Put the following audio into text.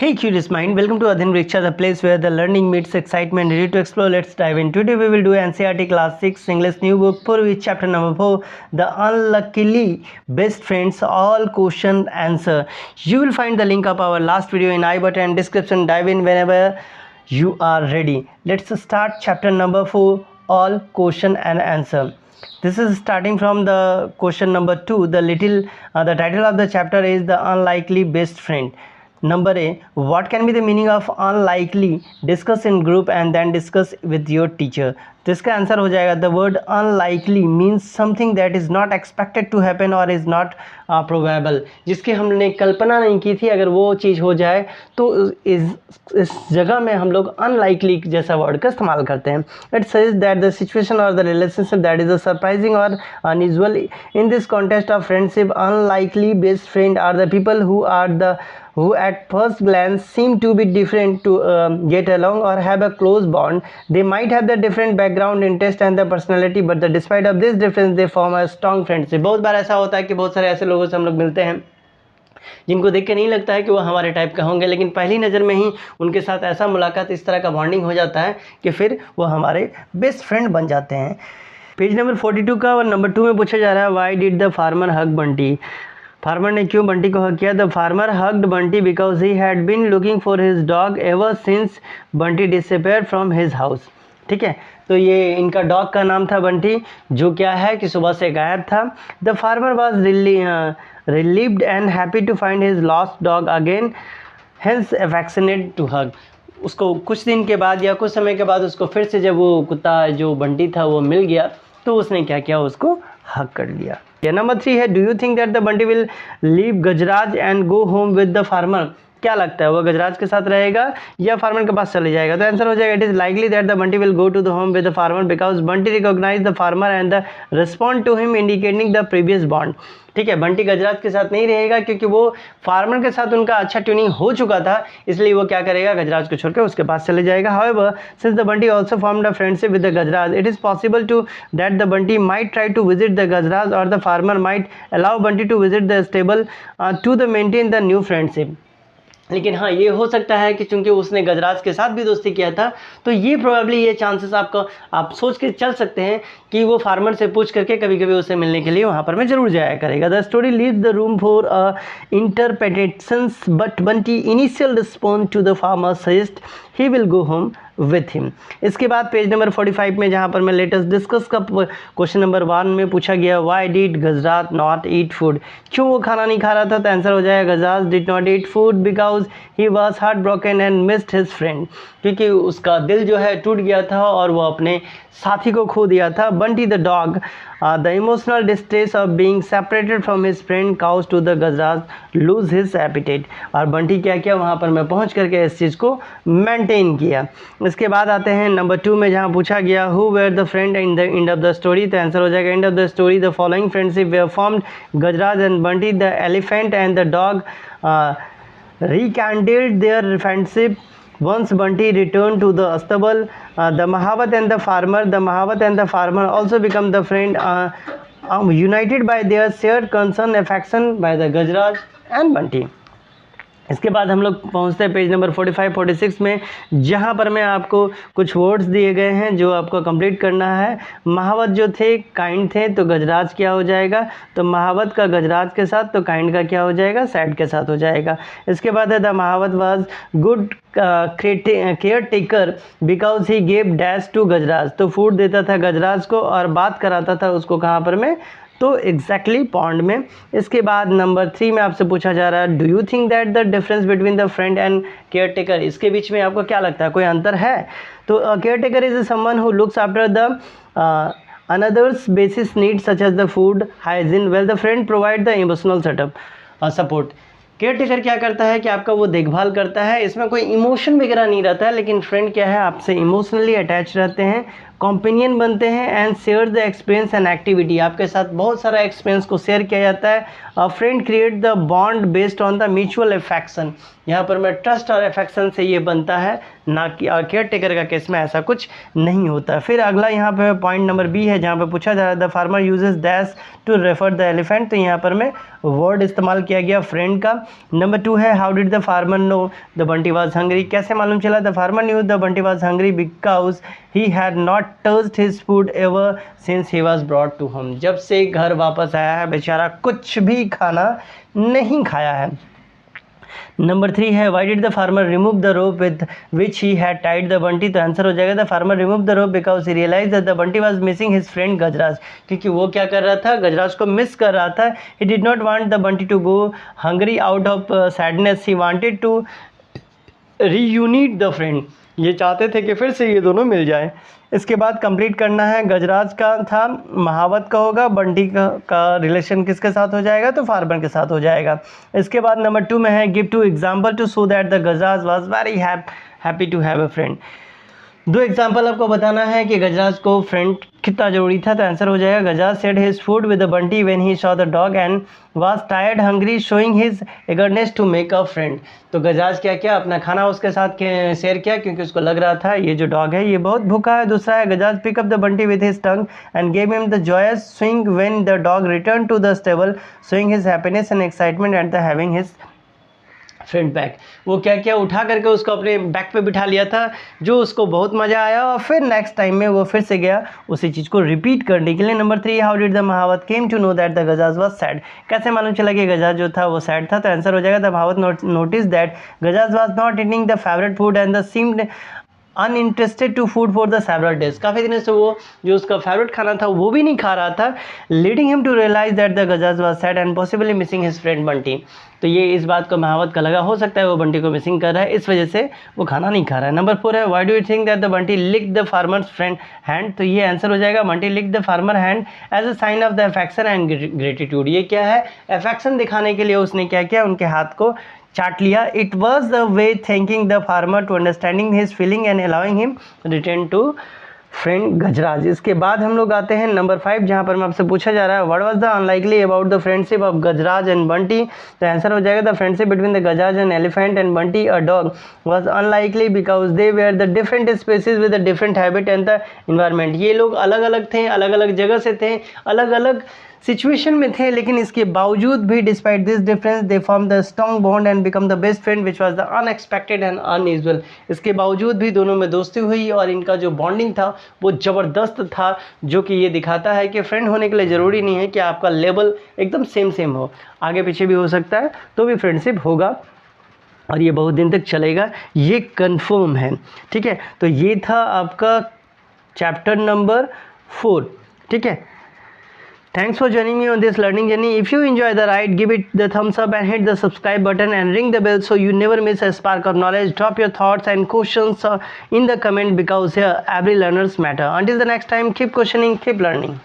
Hey curious mind, welcome to Adhin Vriksha, the place where the learning meets excitement. Ready to explore? Let's dive in. Today we will do NCERT Class 6 English new book for which chapter number 4, The Unluckily Best Friends, all question answer. You will find the link of our last video in I button description. Dive in whenever you are ready. Let's start chapter number 4, all question and answer. This is starting from the question number 2. The title of the chapter is The Unlikely Best Friend. Number A, what can be the meaning of unlikely? Discuss in group and then discuss with your teacher. तो इसका answer हो जाएगा the word unlikely means something that is not expected to happen और is not probable, जिसकी हमने कल्पना नहीं की थी अगर वो चीज़ हो जाए तो इस जगह में हम लोग अनलाइकली जैसा वर्ड का इस्तेमाल करते हैं. It says that the situation और the relationship that is a surprising और unusual in this context of friendship. Unlikely best friend are the people who at first glance seem to be different to get along or have a close bond. They might have the different background, interest and the personality, but despite of this difference they form a strong friendship. बहुत बार ऐसा होता है कि बहुत सारे ऐसे लोगों से हम लोग मिलते हैं जिनको देख के नहीं लगता है कि वो हमारे टाइप का होंगे, लेकिन पहली नज़र में ही उनके साथ ऐसा मुलाकात, इस तरह का बॉन्डिंग हो जाता है कि फिर वो हमारे बेस्ट फ्रेंड बन जाते हैं. पेज नंबर 42 का और नंबर 2 में पूछा जा रहा है why did the farmer hug Bunty. Farmer ने क्यों बंटी को हग किया. The farmer hugged Bunty because he had been looking for his dog ever since Bunty disappeared from his house. ठीक है, तो ये इनका डॉग का नाम था बंटी, जो क्या है कि सुबह से गायब था. The farmer was relieved and happy to find his lost dog again, hence affectionate to hug. उसको कुछ दिन के बाद या कुछ समय के बाद उसको फिर से जब वो कुत्ता जो बंटी था वो मिल गया तो उसने क्या किया, उसको हक कर लिया. नंबर 3 है do you think that the Bunty will leave Gajraj and go home with the farmer. क्या लगता है वो गजराज के साथ रहेगा या फार्मर के पास चले जाएगा. तो आंसर हो जाएगा it is likely that the Bunty will go to the home with the farmer because Bunty recognise the farmer and the respond to him indicating the previous bond. ठीक है, बंटी गजराज के साथ नहीं रहेगा क्योंकि वो फार्मर के साथ उनका अच्छा ट्यूनिंग हो चुका था, इसलिए वो क्या करेगा, गजराज को छोड़कर उसके पास चले जाएगा. However since the Bunty also formed a friendship with the Gajraj it is possible to that the Bunty might try to visit the Gajraj और the farmer might allow Bunty to visit the stable to the maintain the new friendship. लेकिन हाँ, ये हो सकता है कि चूंकि उसने गजराज के साथ भी दोस्ती किया था तो ये प्रोबेबली ये चांसेस आप सोच के चल सकते हैं कि वो फार्मर से पूछ करके कभी कभी उसे मिलने के लिए वहाँ पर मैं ज़रूर जाया करेगा. The story leave the room for interpretations but Bunty initial response to the farmer suggest he will go home with him. इसके बाद पेज नंबर 45 में जहाँ पर मैं लेटेस्ट डिस्कस का क्वेश्चन नंबर 1 में पूछा गया why did Gajraj not eat food. क्यों वो खाना नहीं खा रहा था. तो आंसर हो जाएगा Gajraj did not eat food because he was heartbroken and missed his friend. क्योंकि उसका दिल जो है टूट गया था और वो अपने साथी को खो दिया था. Bunty the dog the emotional distress of being separated from his friend cause to the Gajraj lose his appetite. और बंटी क्या किया, वहाँ पर मैं पहुँच करके इस चीज़ को मेंटेन किया. इसके बाद आते हैं नंबर 2 में जहाँ पूछा गया who were the friend in the end of the story. तो आंसर हो जाएगा end of the story the following friendship were formed Gajraj and Bunty. The elephant and the dog rekindled their friendship once Bunty returned to the stable. The Mahavat and the farmer also become the friend united by their shared concern affection by the Gajraj and Bunty. इसके बाद हम लोग पहुंचते हैं page number 45-46 में जहां पर मैं आपको कुछ वर्ड्स दिए गए हैं जो आपको कंप्लीट करना है. महावत जो थे काइंड थे तो गजराज क्या हो जाएगा, तो महावत का गजराज के साथ तो काइंड का क्या हो जाएगा, सैड के साथ हो जाएगा. इसके बाद है the mahavat was good caretaker because he gave dash to Gajraj. तो फूड देता था गजराज को और बात कराता था उसको कहाँ पर मैं, तो एग्जैक्टली पॉन्ड में. इसके बाद नंबर 3 में आपसे पूछा जा रहा है do you think that the difference between the friend and care taker. इसके बीच में आपको क्या लगता है, कोई अंतर है. तो care taker is someone who looks after the another's basic needs such as the food hygiene well the friend provide the emotional support. Care taker क्या करता है कि आपका वो देखभाल करता है, इसमें कोई इमोशन वगैरह नहीं रहता है, लेकिन फ्रेंड क्या है आपसे इमोशनली अटैच रहते हैं, कॉम्पेनियन बनते हैं and share the experience and activity. आपके साथ बहुत सारा एक्सपीरियंस को शेयर किया जाता है. Friend create the bond based on the mutual affection. यहाँ पर मैं ट्रस्ट और अफेक्शन से ये बनता है, ना कि केयर टेकर का केस में ऐसा कुछ नहीं होता। फिर अगला यहाँ पे पॉइंट नंबर बी है जहाँ पे पूछा जा रहा है the farmer uses dash to refer the elephant, तो यहाँ पर में वर्ड इस्तेमाल किया गया फ्रेंड का। नंबर 2 है how did the farmer know the Bunty was hungry, कैसे मालूम चला the farmer knew the Bunty was hungry because he had not touched his food ever since he was brought to home, जब से घर वापस आया है बेचारा कुछ भी खाना नहीं खाया है। नंबर 3 है why did the farmer remove the rope with which he had tied the Bunty, तो आंसर हो जाएगा the farmer remove the rope because he realise that the Bunty was missing his friend Gajraj, क्योंकि वो क्या कर रहा था, गजराज को मिस कर रहा था। He did not want the Bunty to go hungry out of sadness, he wanted to reunite the friend, ये चाहते थे कि फिर से ये दोनों मिल जाए। इसके बाद कंप्लीट करना है, गजराज का था महावत का होगा, बंटी का रिलेशन किसके साथ हो जाएगा, तो फार्मर के साथ हो जाएगा। इसके बाद नंबर 2 में है give two example to show that the Gajraj was very happy to have a friend, 2 example आपको बताना है कि गजराज को फ्रेंड कितना जरूरी था, तो आंसर हो जाएगा Gajraj said his food with the Bunty when he saw the dog and was tired hungry showing his eagerness to make a friend, तो गजराज क्या किया, अपना खाना उसके साथ शेयर किया क्योंकि उसको लग रहा था ये जो डॉग है ये बहुत भूखा है। दूसरा है Gajraj pick up the Bunty with his tongue and gave him the joyous swing when the dog return to the stable showing his happiness and excitement at the having his friend back, वो क्या किया, उठा करके उसको अपने बैक पे बिठा लिया था, जो उसको बहुत मज़ा आया और फिर नेक्स्ट टाइम में वो फिर से गया उसी चीज़ को रिपीट करने के लिए। Number 3 how did the mahavat came to know that the Gajraj was sad, कैसे मालूम चला कि गजराज जो था वो सैड था, तो आंसर हो जाएगा the mahavat notice that Gajraj was not eating the favourite food and the seemed uninterested to food for the several days, काफ़ी दिनों से वो जो उसका फेवरेट खाना था वो भी नहीं खा रहा था, leading him to realise that the Gajraj was sad and possibly missing his friend Bunty, तो ये इस बात को महावत का लगा हो सकता है वो बंटी को मिसिंग कर रहा है, इस वजह से वो खाना नहीं खा रहा है। नंबर 4 है why do you think that the Bunty lick the farmer's friend hand, तो ये आंसर हो जाएगा Bunty lick the farmer hand as a sign of the affection and gratitude, ये क्या है, अफेक्शन दिखाने के लिए उसने क्या किया, उनके हाथ को चाट लिया। It was the way thanking the farmer to understanding his feeling and allowing him return to friend Gajraj. इसके बाद हम लोग आते हैं नंबर 5 जहाँ पर मैं आपसे पूछा जा रहा है what was the unlikely about the friendship of Gajraj and Bunty, तो आंसर हो जाएगा the friendship between the Gajraj and elephant and Bunty a dog was unlikely because they were the different species with the different habit and the environment, ये लोग अलग अलग थे, अलग अलग जगह से थे, अलग अलग सिचुएशन में थे, लेकिन इसके बावजूद भी despite this difference they form the strong bond and become the best friend which was the unexpected and unusual, इसके बावजूद भी दोनों में दोस्ती हुई और इनका जो बॉन्डिंग था वो ज़बरदस्त था, जो कि ये दिखाता है कि फ्रेंड होने के लिए ज़रूरी नहीं है कि आपका लेवल एकदम सेम हो, आगे पीछे भी हो सकता है तो भी फ्रेंडशिप होगा और ये बहुत दिन तक चलेगा, ये कन्फर्म है। ठीक है, तो ये था आपका चैप्टर नंबर 4। ठीक है, thanks for joining me on this learning journey. If you enjoy the ride, give it the thumbs up and hit the subscribe button and ring the bell so you never miss a spark of knowledge. Drop your thoughts and questions in the comment because here every learners matter. Until the next time, keep questioning, keep learning.